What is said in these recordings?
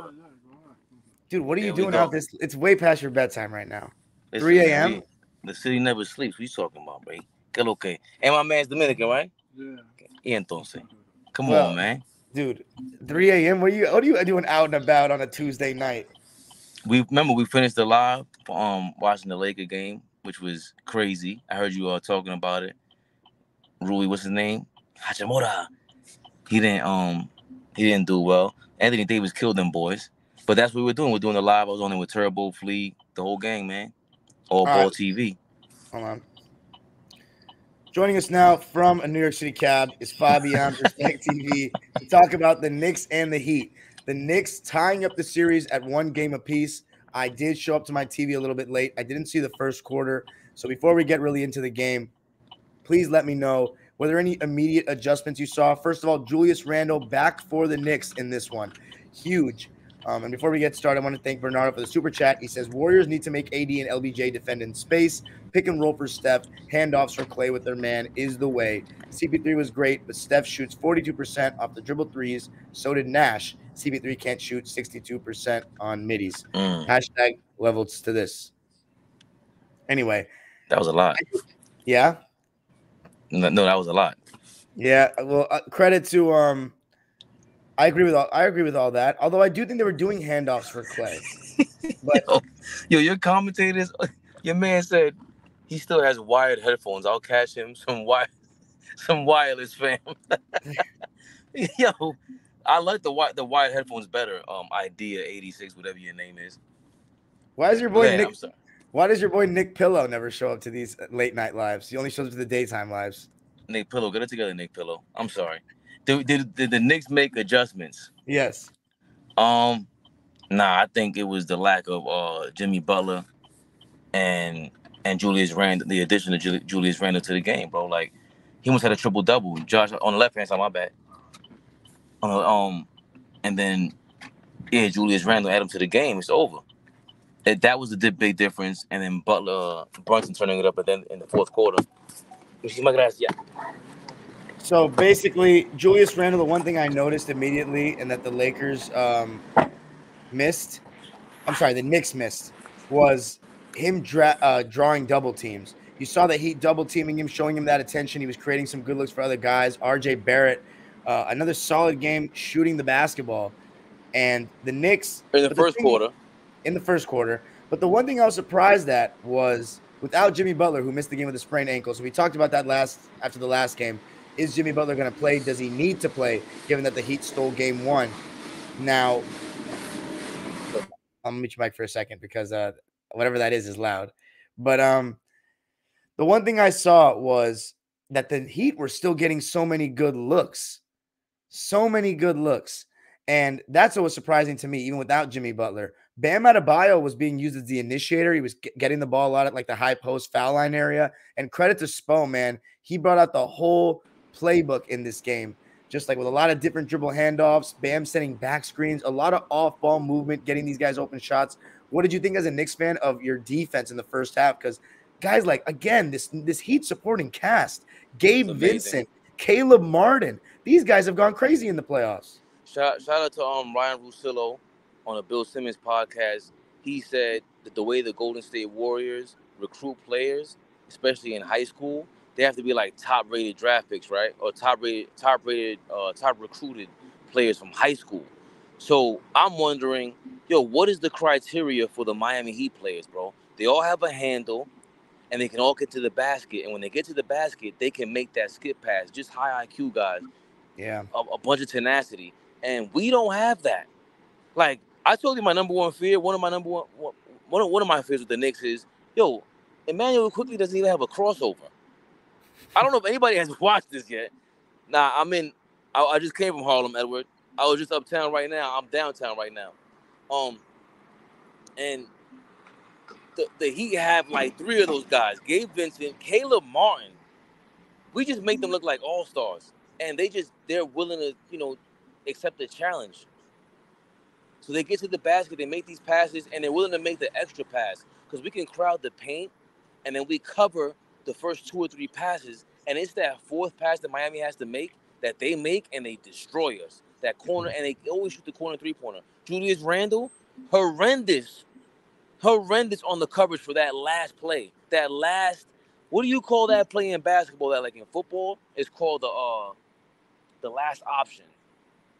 brother. Dude, what are you There we doing out go. this? It's way past your bedtime right now. Listen, 3 man, a.m.? the city never sleeps. What you talking about, bro? Good, okay. And my man's Dominican, right? Y entonces, come on, Well, man. dude, 3 a.m.? What are you doing out and about on a Tuesday night? We finished the live watching the Laker game, which was crazy. I heard you all talking about it. Rui, what's his name? Hachimura. He didn't do well. Anthony Davis killed them boys. But that's what we were doing. We're doing the live. I was on there with Turbo, Flea, the whole gang, man. All All right, ball TV. hold on. Joining us now from a New York City cab is Fabian PerspecTV to talk about the Knicks and the Heat. The Knicks tying up the series at 1 game apiece. I did show up to my TV a little bit late. I didn't see the first quarter. So before we get really into the game, please let me know, were there any immediate adjustments you saw? First of all, Julius Randle back for the Knicks in this one. Huge. And before we get started, I want to thank Bernardo for the super chat. He says, Warriors need to make AD and LBJ defend in space. Pick and roll for Steph. Handoffs for Klay with their man is the way. CP3 was great, but Steph shoots 42% off the dribble threes. So did Nash. CP3 can't shoot 62% on middies. Hashtag levels to this. Anyway. That was a lot. Yeah? No, that was a lot. Yeah. Well, credit to I agree with all that. Although I do think they were doing handoffs for Klay. But your commentators, your man said he still has wired headphones. I'll catch him some wireless, fam. Yo, I like the wired headphones better. Idea 86, whatever your name is. Why is your boy Man, Nick? I'm sorry. Why does your boy Nick Pillow never show up to these late night lives? He only shows up to the daytime lives. Nick Pillow, get it together, Nick Pillow. I'm sorry. Did the Knicks make adjustments? Yes. Nah, I think it was the lack of Jimmy Butler and Julius Randle, the addition of Julius Randle to the game, bro. Like he almost had a triple double. Josh on the left hand side, my bad. And then Julius Randle add him to the game. It's over. That was the big difference. And then Brunson turning it up at then in the fourth quarter. So basically, Julius Randle, the one thing I noticed immediately and that the Lakers missed, the Knicks missed, was him drawing double teams. You saw the Heat double teaming him, showing him that attention. He was creating some good looks for other guys. RJ Barrett, another solid game shooting the basketball. And the Knicks in the first quarter. But the one thing I was surprised at was without Jimmy Butler, who missed the game with a sprained ankle. So we talked about that after the last game. Is Jimmy Butler going to play? Does he need to play, given that the Heat stole game 1? Now, I'll mute your mic for a second because whatever that is loud. But the one thing I saw was that the Heat were still getting so many good looks. And that's what was surprising to me, even without Jimmy Butler. Bam Adebayo was being used as the initiator. He was getting the ball out at like the high post foul line area. And credit to Spo, man. He brought out the whole playbook in this game. Just like with a lot of different dribble handoffs, Bam setting back screens, a lot of off-ball movement, getting these guys open shots. What did you think as a Knicks fan of your defense in the first half? Because guys like, again, this Heat supporting cast, Gabe Vincent, Caleb Martin, these guys have gone crazy in the playoffs. Shout out to Ryan Russillo on the Bill Simmons podcast. He said that the way the Golden State Warriors recruit players, especially in high school, they have to be like top-rated draft picks, right? Or top recruited players from high school. So I'm wondering, what is the criteria for the Miami Heat players, bro? They all have a handle, and they can all get to the basket. And when they get to the basket, they can make that skip pass. Just high IQ guys. Yeah. A bunch of tenacity. And we don't have that. Like, I told you my number one fear, one of my fears with the Knicks is, Emmanuel quickly doesn't even have a crossover. I don't know if anybody has watched this yet. Nah, I just came from Harlem, Edward. I was just uptown right now. I'm downtown right now. And the Heat have like 3 of those guys. Gabe Vincent, Caleb Martin. We just make them look like all-stars. And they're willing to, accept the challenge. So they get to the basket, they make these passes, and they're willing to make the extra pass. Because we can crowd the paint, and then we cover the first 2 or 3 passes, and it's that 4th pass that Miami has to make, that they make, and they destroy us. That corner, and they always shoot the corner 3-pointer. Julius Randle, horrendous on the coverage for that last play. That last, what do you call that play in basketball? That like in football, it's called the last option.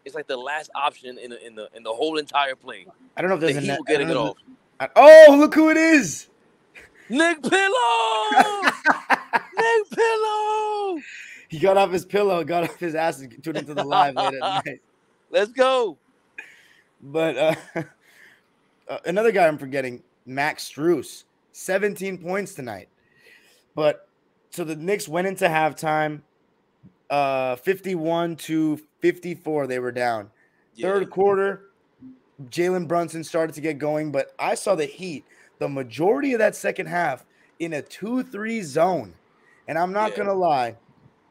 It's like the last option in the whole entire play. I don't know if The there's a Heat net. were I don't getting it know. off. Oh, look who it is! Nick Pillow. Nick Pillow. He got off his pillow, got off his ass, and tuned into the live late at night. Let's go. But another guy I'm forgetting, Max Strus, 17 points tonight. But so the Knicks went into halftime, 51-54. They were down. Yeah. Third quarter, Jalen Brunson started to get going, but I saw the Heat the majority of that second half in a 2-3 zone. And I'm not going to lie,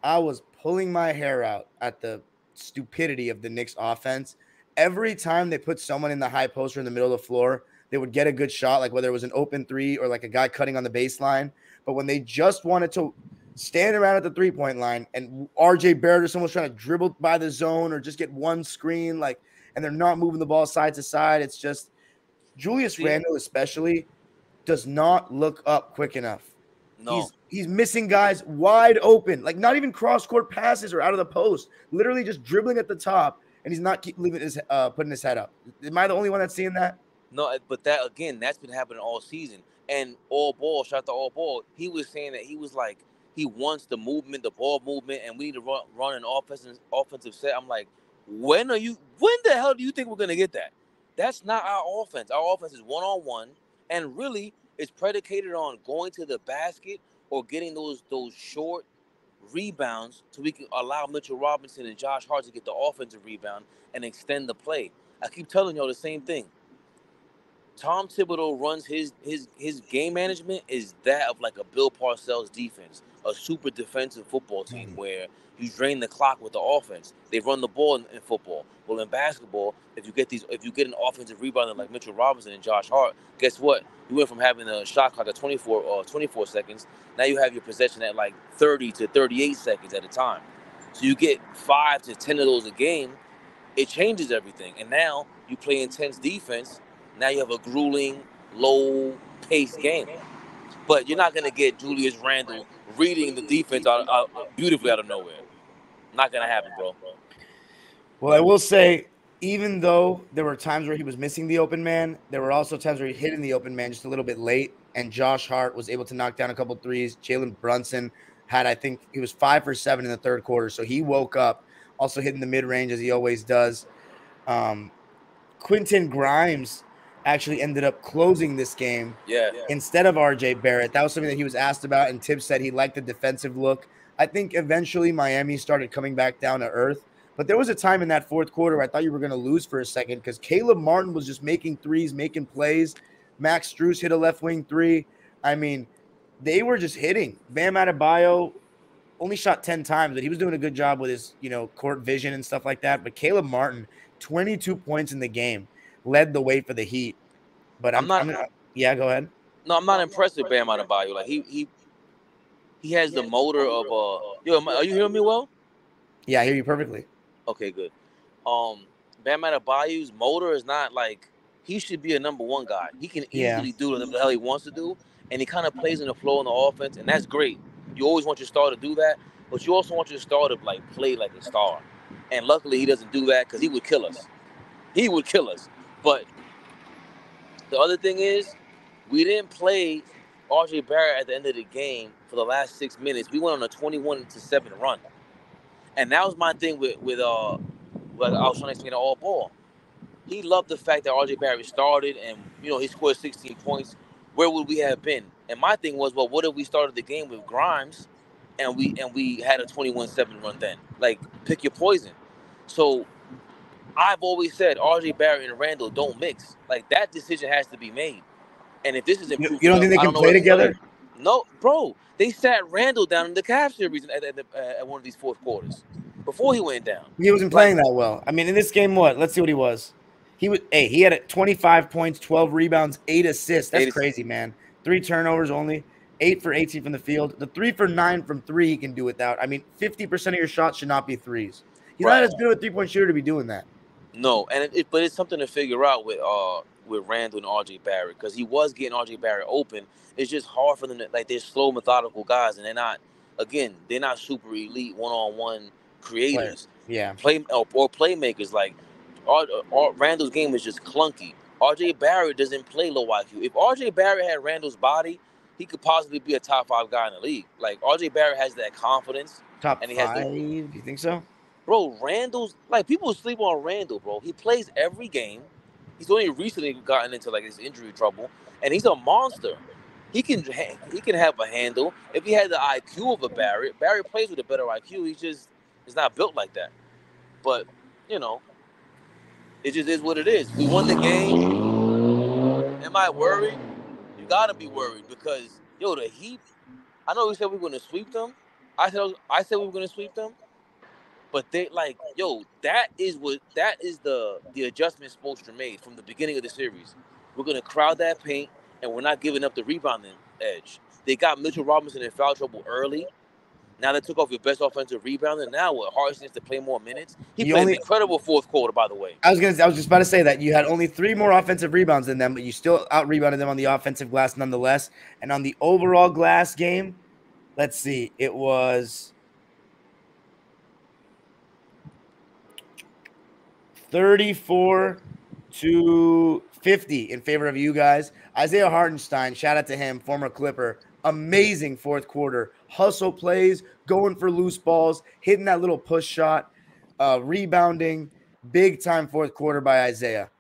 I was pulling my hair out at the stupidity of the Knicks offense. Every time they put someone in the high post or in the middle of the floor, they would get a good shot, like whether it was an open three or like a guy cutting on the baseline. But when they just wanted to stand around at the three-point line and RJ Barrett or someone's trying to dribble by the zone or just get one screen, like, and they're not moving the ball side to side, it's just Julius Randle especially does not look up quick enough. No. He's missing guys wide open, like not even cross-court passes or out of the post, literally just dribbling at the top, and he's not leaving his putting his head up. Am I the only one that's seeing that? No, but that again, that's been happening all season. And AllBall, shout out to AllBall, he was saying that he was like, he wants the movement, the ball movement, and we need to run an offensive set. I'm like, when the hell do you think we're gonna get that? That's not our offense. Our offense is one-on-one, and really it's predicated on going to the basket or getting those short rebounds so we can allow Mitchell Robinson and Josh Hart to get the offensive rebound and extend the play. I keep telling y'all the same thing. Tom Thibodeau runs his game management is that of like a Bill Parcells defense, a super defensive football team where you drain the clock with the offense. They run the ball in football. Well, in basketball, if you get an offensive rebounder like Mitchell Robinson and Josh Hart, guess what? You went from having a shot clock at 24 seconds. Now you have your possession at like 30 to 38 seconds at a time. So you get 5 to 10 of those a game. It changes everything. And now you play intense defense. Now you have a grueling, low-paced game. But you're not going to get Julius Randle reading the defense beautifully out of nowhere. Not going to happen, bro. Well, I will say, even though there were times where he was missing the open man, there were also times where he hit in the open man just a little bit late, and Josh Hart was able to knock down a couple threes. Jalen Brunson had, I think, he was 5 for 7 in the third quarter, so he woke up, also hitting the mid-range as he always does. Quentin Grimes actually ended up closing this game instead of RJ Barrett. That was something that he was asked about, and Tibbs said he liked the defensive look. I think eventually Miami started coming back down to earth, but there was a time in that fourth quarter where I thought you were going to lose for a second because Caleb Martin was just making threes, making plays. Max Strus hit a left wing three. I mean, they were just hitting. Bam Adebayo only shot 10 times, but he was doing a good job with his, court vision and stuff like that. But Caleb Martin, 22 points in the game, led the way for the Heat. But I'm not. Yeah, go ahead. No, I'm not impressed with Bam Adebayo. Like he has the motor of are you hearing me well? Yeah, I hear you perfectly. Okay, good. Bam Adebayo's motor is not like he should be a number one guy. He can easily do whatever the hell he wants to do, and he kind of plays in the flow in the offense, and that's great. You always want your star to do that, but you also want your star to like play like a star. And luckily, he doesn't do that because he would kill us. He would kill us. But the other thing is, we didn't play RJ Barrett at the end of the game for the last 6 minutes. We went on a 21-7 run, and that was my thing with like I was trying to explain to AllBall. He loved the fact that RJ Barrett started, and he scored 16 points. Where would we have been? And my thing was, well, what if we started the game with Grimes, and we had a 21-7 run then? Like, pick your poison. So I've always said RJ Barrett and Randle don't mix. Like, that decision has to be made. And if this is improved, you don't think they can play together? No, bro. They sat Randle down in the Cavs series at one of these fourth quarters before he went down. He wasn't playing that well. I mean, in this game, let's see what he was. He had 25 points, 12 rebounds, 8 assists. That's crazy, man. 3 turnovers only, 8 for 18 from the field. The 3 for 9 from 3 he can do without. I mean, 50% of your shots should not be threes. He's not as good of a 3-point shooter to be doing that. No, and but it's something to figure out with Randle and RJ Barrett, because he was getting RJ Barrett open. It's just hard for them to, like, they're slow, methodical guys, and they're not super elite one-on-one Player. creators, Yeah. or playmakers. Like Randle's game is just clunky. RJ Barrett doesn't play low IQ. If RJ Barrett had Randle's body, he could possibly be a top 5 guy in the league. Like, RJ Barrett has that confidence, Top and he has 5? the Do you think so? Bro, Randall's, like, people sleep on Randall, bro. He plays every game. He's only recently gotten into, like, his injury trouble, and he's a monster. He can have a handle. If he had the IQ of a Barrett, Barrett plays with a better IQ. He's not built like that. But, you know, it just is what it is. We won the game. Am I worried? You gotta be worried because, yo, the Heat. I know we said we were gonna sweep them. I said we were gonna sweep them. But they, like, yo, that is the adjustment Spoelstra made from the beginning of the series. We're gonna crowd that paint, and we're not giving up the rebounding edge. They got Mitchell Robinson in foul trouble early. Now they took off your best offensive rebounder. Now what? Harris needs to play more minutes. He You played an only incredible fourth quarter, by the way. I was just about to say that you had only 3 more offensive rebounds than them, but you still out rebounded them on the offensive glass nonetheless. And on the overall glass game, let's see, it was 34-50 in favor of you guys. Isaiah Hartenstein, shout out to him, former Clipper. Amazing fourth quarter. Hustle plays, going for loose balls, hitting that little push shot, rebounding. Big time fourth quarter by Isaiah.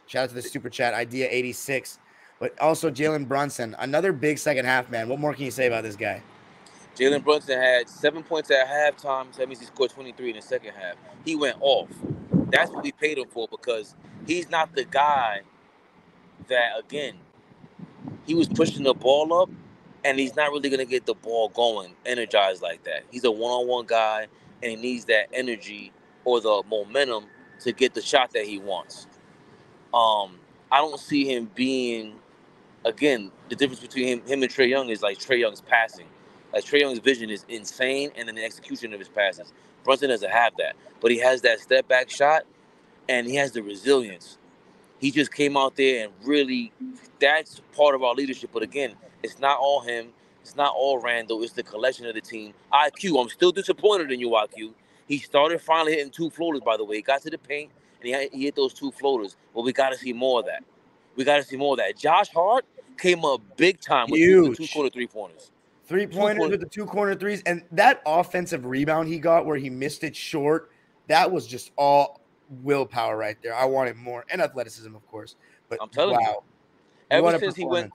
Shout out to the super chat, Idea 86. But also Jalen Brunson, another big second half, man. What more can you say about this guy? Jalen Brunson had 7 points at halftime, so that means he scored 23 in the second half. He went off. That's what we paid him for, because he's not the guy that, again, he was pushing the ball up, and he's not really going to get the ball going, energized like that. He's a one-on-one guy, and he needs that energy or the momentum to get the shot that he wants. I don't see him being, again, the difference between him and Trae Young is, like, Trae Young's passing. Like, Trae Young's vision is insane, and then the execution of his passes. Brunson doesn't have that, but he has that step-back shot, and he has the resilience. He just came out there and really, that's part of our leadership. But again, it's not all him. It's not all Randall. It's the collection of the team. IQ, I'm still disappointed in you, IQ. He started finally hitting 2 floaters, by the way. He got to the paint, and he hit those 2 floaters. But we got to see more of that. We got to see more of that. Josh Hart came up big time with the 2 Huge. corner 3-pointers. 3-pointers with the 2 corner threes. And that offensive rebound he got where he missed it short, that was just all willpower right there. I wanted more. And athleticism, of course. But I'm telling you. wow. Ever What a since performance.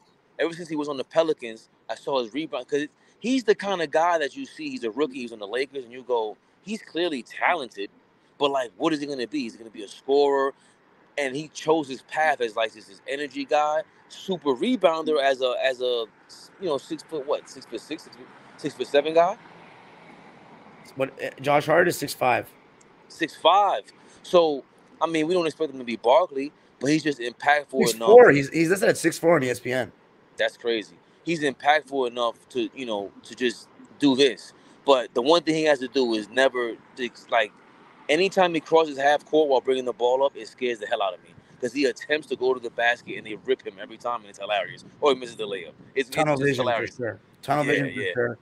he was on the Pelicans, I saw his rebound, because he's the kind of guy that you see. He's a rookie. He's on the Lakers, and you go, he's clearly talented, but, like, what is he going to be? He's going to be a scorer, and he chose his path as, like, this energy guy, super rebounder as a 6'6", 6'7" guy. What Josh Hart is 6'5". 6'5". So, I mean, we don't expect him to be Barkley, but he's just impactful enough. 6'4". He's listed at 6'4" on ESPN. That's crazy. He's impactful enough to just do this. But the one thing he has to do is never, like, anytime he crosses half court while bringing the ball up, it scares the hell out of me, because he attempts to go to the basket and they rip him every time, and it's hilarious. Or he misses the layup. It's Tunnel just vision hilarious. for sure. Tunnel Yeah, vision for yeah. sure.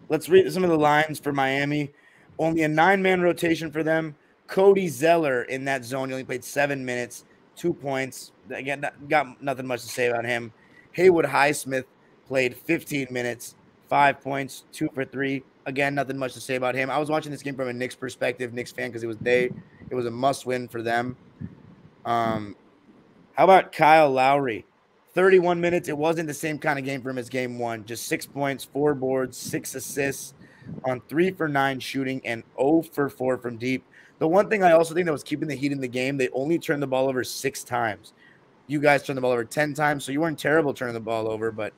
Let's read some of the lines for Miami. Only a 9-man rotation for them. Cody Zeller in that zone. He only played 7 minutes, 2 points. Again, got nothing much to say about him. Haywood Highsmith played 15 minutes, 5 points, 2 for 3. Again, nothing much to say about him. I was watching this game from a Knicks perspective, Knicks fan, because it was a must win for them. How about Kyle Lowry? 31 minutes. It wasn't the same kind of game for him as game 1. Just 6 points, 4 boards, 6 assists on 3 for 9 shooting and 0 for 4 from deep. The one thing I also think that was keeping the Heat in the game, they only turned the ball over 6 times. You guys turned the ball over 10 times, so you weren't terrible turning the ball over, but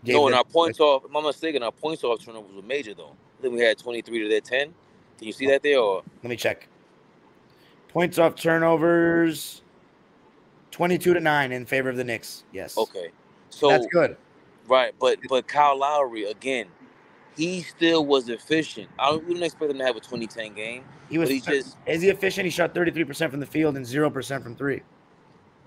No, and our points off, if I'm not mistaken, our points off turnovers were major, though. I think we had 23 to their 10. Can you see that there? Or let me check. Points off turnovers, 22-9 in favor of the Knicks. Yes. Okay. So that's good. Right, but Kyle Lowry, again, he still was efficient. We didn't expect him to have a 20-10 game, He but was. he just Is he efficient? He shot 33% from the field and 0% from three.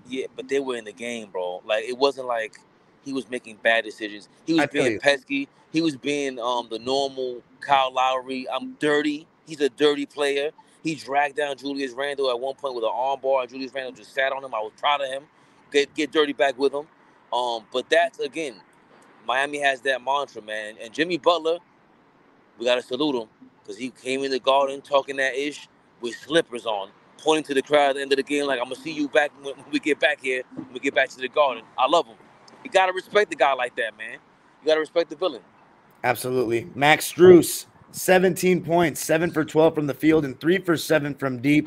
yeah. But they were in the game, bro. Like it wasn't like he was making bad decisions. He was I feel being you. pesky. He was being the normal Kyle Lowry. I'm dirty. He's a dirty player. He dragged down Julius Randle at one point with an arm bar, and Julius Randle just sat on him. I was proud of him. Get dirty back with him. But that's again, Miami has that mantra, man. And Jimmy Butler, we gotta salute him because he came in the garden talking that ish with slippers on, pointing to the crowd at the end of the game like, "I'm gonna see you back when we get back here. When we get back to the garden." I love him. You gotta respect the guy like that, man. You gotta respect the villain. Absolutely. Max Strus, 17 points, 7 for 12 from the field and 3 for 7 from deep.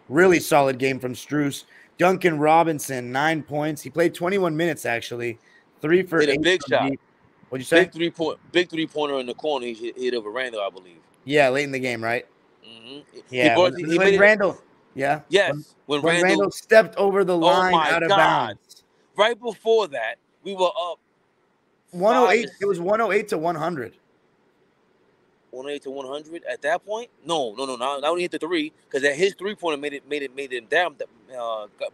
Really solid game from Strus. Duncan Robinson, 9 points. He played 21 minutes actually. 3 for Hit 8 a big from shot, deep. What'd you say? big 3-pointer in the corner. He hit over Randall, I believe. Yeah, late in the game, right? He Yeah, brought. He when made it. Randall, yeah, Yes, when when Randall. Randall stepped over the Oh line my out of God! bounds. Right before that, we were up 108. It was 108 to 100. 108 to 100 at that point. No. Now when he hit the three, because at his 3-pointer made him down.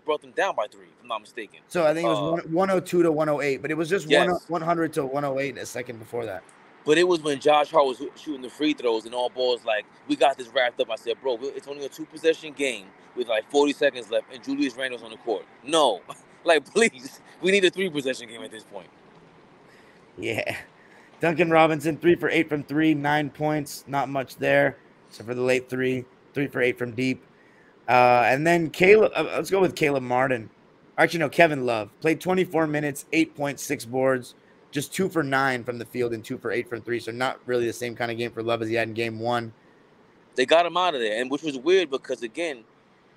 Brought them down by 3, if I'm not mistaken. So I think it was 102 to 108, but it was just Yes. 100 to 108 a second before that. But it was when Josh Hart was shooting the free throws and AllBall's like, we got this wrapped up. I said, bro, it's only a 2-possession game with like 40 seconds left, and Julius Randle's on the court. No, like please, we need a 3-possession game at this point. Yeah. Duncan Robinson, 3 for 8 from 3, 9 points. Not much there, except for the late 3 for 8 from deep. And then Caleb, let's go with Caleb Martin. Actually, no, Kevin Love. Played 24 minutes, 8.6 boards, just 2 for 9 from the field and 2 for 8 from 3. So not really the same kind of game for Love as he had in game 1. They got him out of there, and which was weird because, again,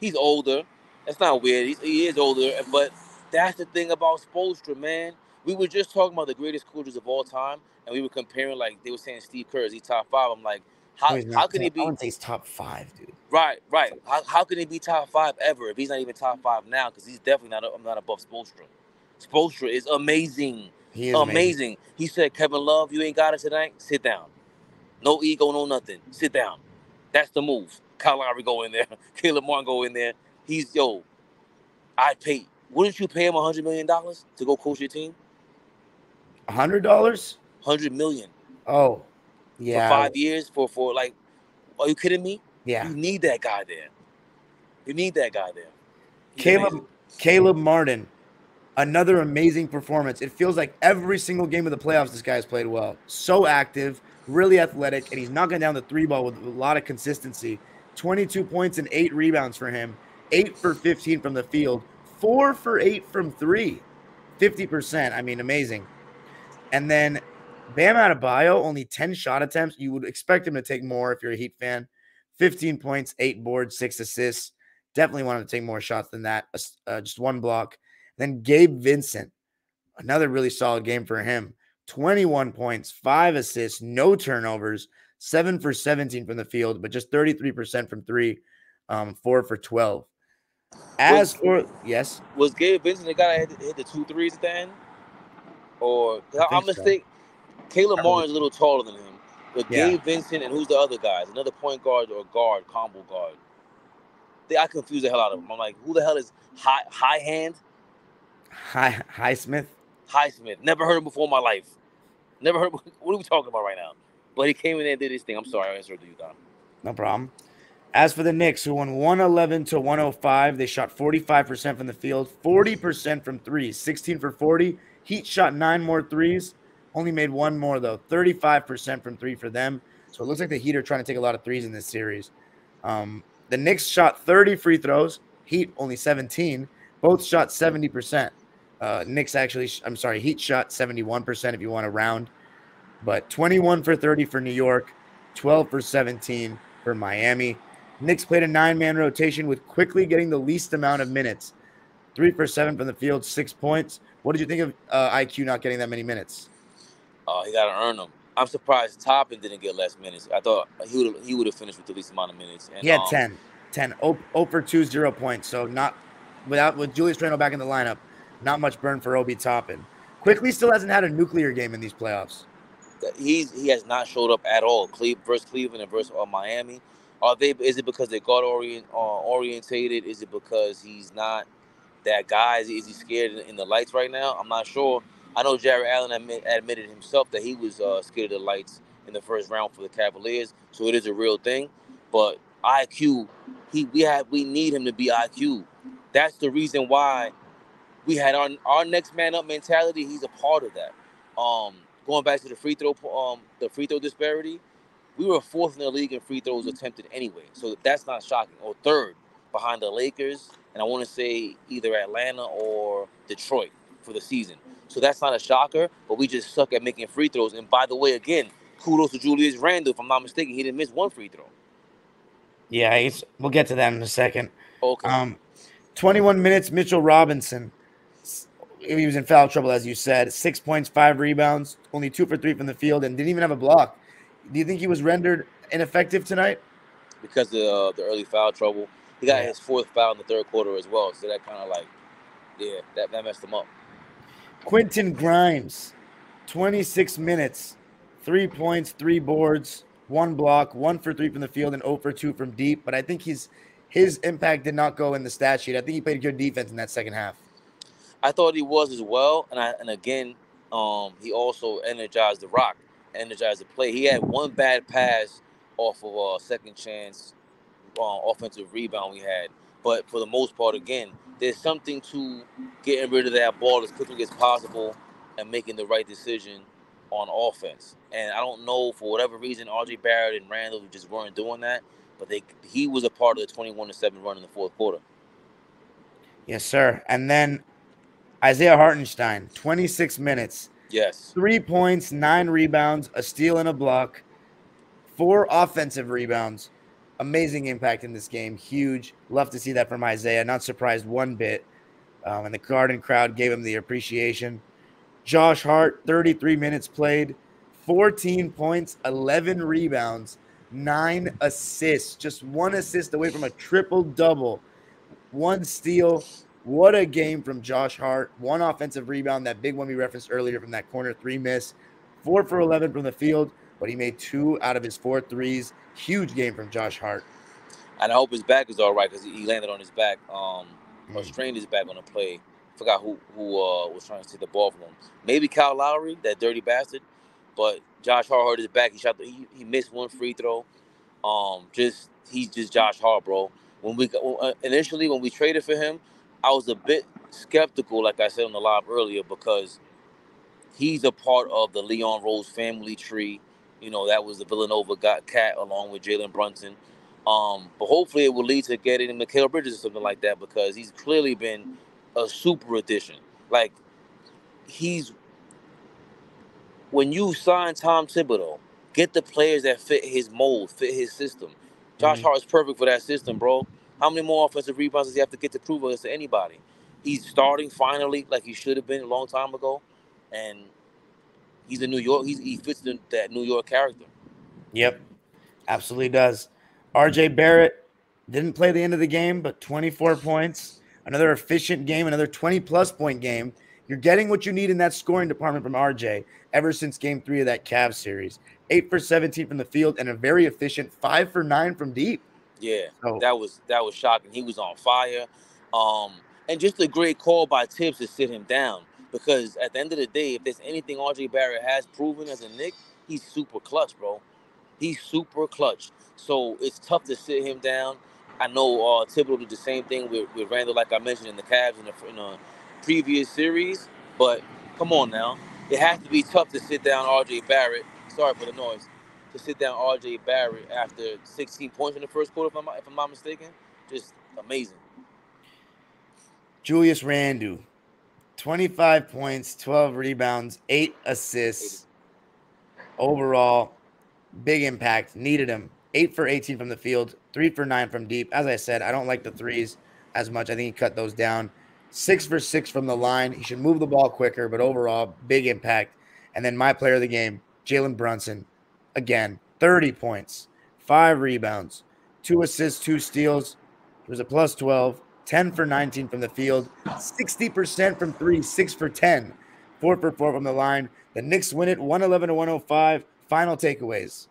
he's older. That's not weird. He is older, but that's the thing about Spoelstra, man. We were just talking about the greatest coaches of all time, and we were comparing, like, they were saying Steve Kerr, is he top 5? I'm like, how can he be? I wouldn't say he's top 5, dude. Right. How can he be top 5 ever if he's not even top 5 now? Because he's definitely not above Spoelstra. Spoelstra is amazing. He is amazing. He said, Kevin Love, you ain't got it tonight? Sit down. No ego, no nothing. Sit down. That's the move. Kyle Lowry go in there. Caleb Martin go in there. I'd pay. Wouldn't you pay him $100 million to go coach your team? $100? $100 million. Oh, yeah. For 5 years? For like, are you kidding me? Yeah. You need that guy there. Caleb Martin, another amazing performance. It feels like every single game of the playoffs, this guy has played well. So active, really athletic, and he's knocking down the 3 ball with a lot of consistency. 22 points and 8 rebounds for him. 8 for 15 from the field. 4 for 8 from 3. 50%. I mean, amazing. And then Bam Adebayo, only 10 shot attempts. You would expect him to take more if you're a Heat fan. 15 points, 8 boards, 6 assists. Definitely wanted to take more shots than that. Just 1 block. Then Gabe Vincent, another really solid game for him. 21 points, 5 assists, no turnovers, 7 for 17 from the field, but just 33% from 3, 4 for 12. Yes? Was Gabe Vincent the guy that hit the 2 threes at the end? Or, I'm mistaken. Caleb Martin's a little taller than him. But Gabe Vincent and who's the other guys? Another point guard or guard, combo guard. I confuse the hell out of them. I'm like, who the hell is High Hand? Highsmith? Highsmith. Never heard him before in my life. Never heard. What are we talking about right now? But he came in there and did his thing. I'm sorry, I answered you, Don. No problem. As for the Knicks, who won 111 to 105, they shot 45% from the field, 40% from 3, 16 for 40. Heat shot 9 more threes, only made 1 more, though. 35% from 3 for them. So it looks like the Heat are trying to take a lot of threes in this series. The Knicks shot 30 free throws. Heat only 17. Both shot 70%. Heat shot 71% if you want to round. But 21 for 30 for New York, 12 for 17 for Miami. Knicks played a 9-man rotation with quickly getting the least amount of minutes. 3 for 7 from the field, 6 points. What did you think of IQ not getting that many minutes? He got to earn them. I'm surprised Toppin didn't get less minutes. I thought he would have finished with the least amount of minutes. And, he had 10. 0 for 2, 0 points. So not with Julius Randle back in the lineup, not much burn for Obi Toppin. Quickly still hasn't had a nuclear game in these playoffs. He has not showed up at all. Versus Cleveland and versus Miami. Are they? Is it because they're orientated? Is it because he's not that guy? Is he scared in the lights right now? I'm not sure. I know Jared Allen admitted himself that he was scared of the lights in the first round for the Cavaliers, so it is a real thing. But IQ, we need him to be IQ. That's the reason why we had our next man up mentality. He's a part of that. Going back to the free throw disparity, we were fourth in the league in free throws attempted anyway, so that's not shocking. Or third behind the Lakers, and I want to say either Atlanta or Detroit for the season. So that's not a shocker, but we just suck at making free throws. And by the way, again, kudos to Julius Randle. If I'm not mistaken, he didn't miss one free throw. Yeah, we'll get to that in a second. Okay. 21 minutes, Mitchell Robinson. He was in foul trouble, as you said. 6 points, 5 rebounds, only 2 for 3 from the field, and didn't even have a block. Do you think he was rendered ineffective tonight? Because of the early foul trouble. He got his fourth foul in the third quarter as well, so that kind of that messed him up. Quentin Grimes, 26 minutes, 3 points, 3 boards, 1 block, 1 for 3 from the field, and 0 for 2 from deep. But I think his impact did not go in the stat sheet. I think he played good defense in that second half. I thought he was as well, and again, he also energized the rock, energized the play. He had one bad pass off of a second chance offensive rebound we had, but for the most part, again, there's something to getting rid of that ball as quickly as possible and making the right decision on offense. And I don't know, for whatever reason, R.J. Barrett and Randall just weren't doing that, but he was a part of the 21-7 run in the fourth quarter. Yes, sir. And then Isaiah Hartenstein, 26 minutes. Yes. 3 points, 9 rebounds, a steal and a block, 4 offensive rebounds. Amazing impact in this game. Huge. Love to see that from Isaiah. Not surprised one bit. And the Garden crowd gave him the appreciation. Josh Hart, 33 minutes played, 14 points, 11 rebounds, 9 assists. Just 1 assist away from a triple-double. 1 steal. What a game from Josh Hart. 1 offensive rebound, that big one we referenced earlier from that corner 3 miss. 4 for 11 from the field, but he made 2 out of his 4 threes. Huge game from Josh Hart. And I hope his back is all right, because he landed on his back, or strained his back on a play. Forgot who was trying to take the ball from him. Maybe Kyle Lowry, that dirty bastard. But Josh Hart hurt his back. He missed 1 free throw. He's just Josh Hart, bro. Initially when we traded for him, I was a bit skeptical, like I said on the live earlier, because he's a part of the Leon Rose family tree. You know, that was the Villanova cat along with Jalen Brunson. But hopefully it will lead to getting Mikal Bridges or something like that, because he's clearly been a super addition. Like, when you sign Tom Thibodeau, get the players that fit his mold, fit his system. Josh Hart is perfect for that system, bro. How many more offensive rebounds does he have to get to prove us to anybody? He's starting finally, like he should have been a long time ago, and he's in New York. He fits that New York character. Yep, absolutely does. RJ Barrett didn't play the end of the game, but 24 points. Another efficient game, another 20-plus point game. You're getting what you need in that scoring department from RJ ever since game 3 of that Cavs series. 8 for 17 from the field and a very efficient 5 for 9 from deep. Yeah, that was shocking. He was on fire. And just a great call by Tibbs to sit him down, because at the end of the day, if there's anything RJ Barrett has proven as a Knick, he's super clutch, bro. He's super clutch. So it's tough to sit him down. I know Thibodeau did the same thing with Randall, like I mentioned in the Cavs in a previous series. But come on now. It has to be tough to sit down RJ Barrett. Sorry for the noise. To sit down RJ Barrett after 16 points in the first quarter, if I'm not mistaken. Just amazing. Julius Randle, 25 points, 12 rebounds, 8 assists. Overall, big impact. Needed him. 8 for 18 from the field, 3 for 9 from deep. As I said, I don't like the threes as much. I think he cut those down. 6 for 6 from the line. He should move the ball quicker, but overall, big impact. And then my player of the game, Jalen Brunson. Again, 30 points, 5 rebounds, 2 assists, 2 steals. He was a plus 12, 10 for 19 from the field, 60% from 3, 6 for 10. 4 for 4 from the line. The Knicks win it 111-105. Final takeaways.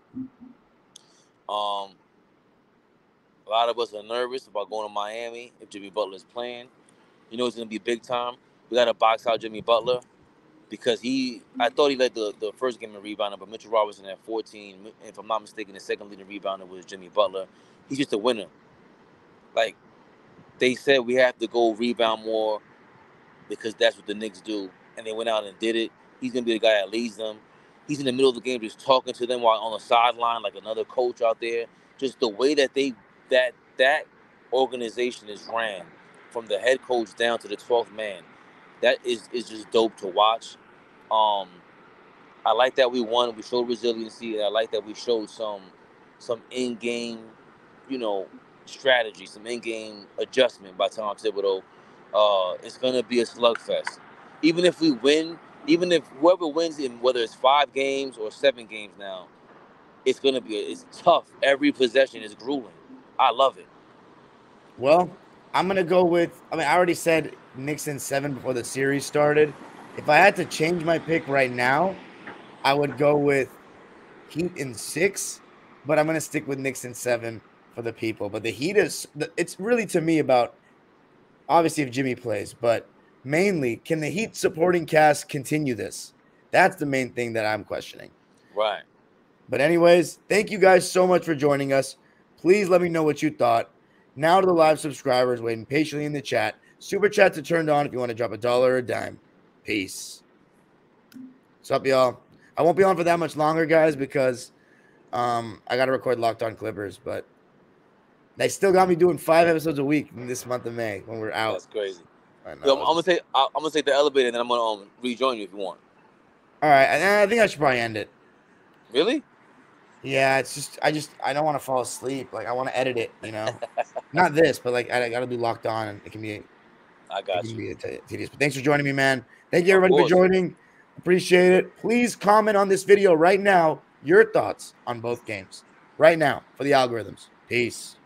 A lot of us are nervous about going to Miami if Jimmy Butler is playing. You know it's going to be big time. We got to box out Jimmy Butler because I thought he led the first game in rebounding, but Mitchell Robinson had 14. If I'm not mistaken, the second leading rebounder was Jimmy Butler. He's just a winner. Like, they said we have to go rebound more because that's what the Knicks do. And they went out and did it. He's going to be the guy that leads them. He's in the middle of the game just talking to them while on the sideline like another coach out there. Just the way that that organization is ran from the head coach down to the 12th man, that is just dope to watch. I like that we won. We showed resiliency, and I like that we showed some in-game, strategy, some in-game adjustment by Tom Thibodeau. It's gonna be a slugfest. Even if we win, even if whoever wins in whether it's 5 games or 7 games now, it's tough. Every possession is grueling. I love it. Well, I'm going to go with, I already said Knicks in 7 before the series started. If I had to change my pick right now, I would go with Heat in 6, but I'm going to stick with Knicks in 7 for the people. But the Heat it's really to me about, obviously, if Jimmy plays, but mainly, can the Heat supporting cast continue this? That's the main thing that I'm questioning. Right. But anyways, thank you guys so much for joining us. Please let me know what you thought. Now to the live subscribers waiting patiently in the chat. Super chats are turned on if you want to drop $1 or a dime. Peace. What's up, y'all? I won't be on for that much longer, guys, because I got to record Locked On Clippers, but they still got me doing 5 episodes a week in this month of May when we're out. That's crazy. I know. Yo, I'm gonna take the elevator and then I'm gonna rejoin you if you want. All right, I think I should probably end it. Really? Yeah, it's just I don't want to fall asleep. Like I want to edit it, Not this, but like I got to do Locked On, and it can be. I got you. Be tedious. But thanks for joining me, man. Thank you everybody for joining. Appreciate it. Please comment on this video right now your thoughts on both games right now for the algorithms. Peace.